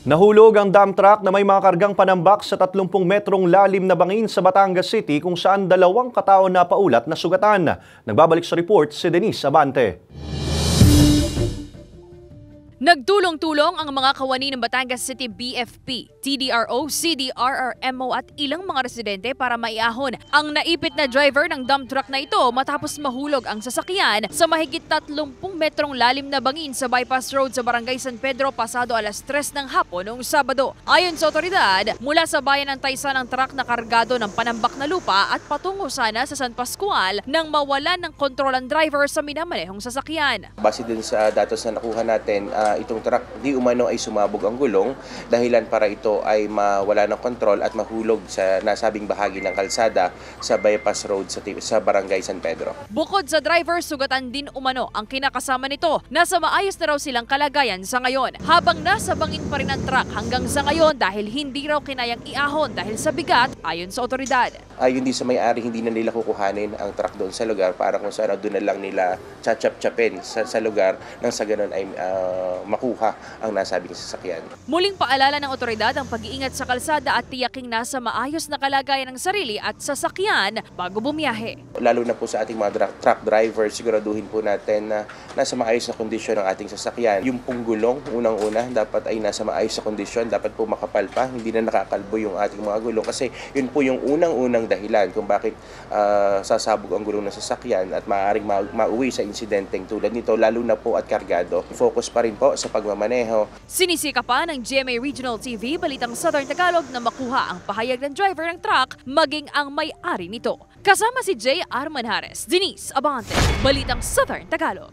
Nahulog ang dump truck na may mga kargang panambak sa 30 metrong lalim na bangin sa Batangas City kung saan 2 katao na paulat na sugatan. Nagbabalik sa report si Denise Abante. Nagtulong-tulong ang mga kawani ng Batangas City BFP, TDRO, CDRRMO at ilang mga residente para maiahon ang naipit na driver ng dump truck na ito matapos mahulog ang sasakyan sa mahigit 30 metrong lalim na bangin sa bypass road sa Barangay San Pedro pasado alas 3 ng hapon noong Sabado. Ayon sa otoridad, mula sa bayan ng Taysan ang truck na kargado ng panambak na lupa at patungo sana sa San Pascual nang mawalan ng kontrol ang driver sa minamanehong sasakyan. Base din sa datos na nakuha natin, itong truck di umano ay sumabog ang gulong dahilan para ito ay mawala ng kontrol at mahulog sa nasabing bahagi ng kalsada sa bypass road sa Barangay San Pedro. Bukod sa driver, sugatan din umano ang kinakasama nito. Nasa maayos na raw silang kalagayan sa ngayon. Habang nasa bangin pa rin ang truck hanggang sa ngayon dahil hindi raw kinayang iahon dahil sa bigat ayon sa otoridad. Hindi sa may-ari, hindi na nila kukuhanin ang truck doon sa lugar para kung saan doon na lang nila chachap-chapin sa lugar nang sa ganun ay makuha ang nasabing sasakyan. Muling paalala ng otoridad ang pag-iingat sa kalsada at tiyaking nasa maayos na kalagayan ng sarili at sasakyan bago bumiyahe. Lalo na po sa ating mga truck drivers, siguraduhin po natin na nasa maayos na kondisyon ang ating sasakyan. Yung pong gulong, unang-una, dapat ay nasa maayos na kondisyon, dapat po makapal pa, hindi na nakakalbo yung ating mga gulong kasi yun po yung unang-unang dahilan kung bakit sasabog ang gulong ng sasakyan at maaaring mauwi sa insidenteng tulad nito, lalo na po at kargado. Focus pa rin po sa pagmamaneho. Sinisika pa ng GMA Regional TV, Balitang Southern Tagalog na makuha ang pahayag ng driver ng truck maging ang may-ari nito. Kasama si J. R. Manjares, Denise Abante, Balitang Southern Tagalog.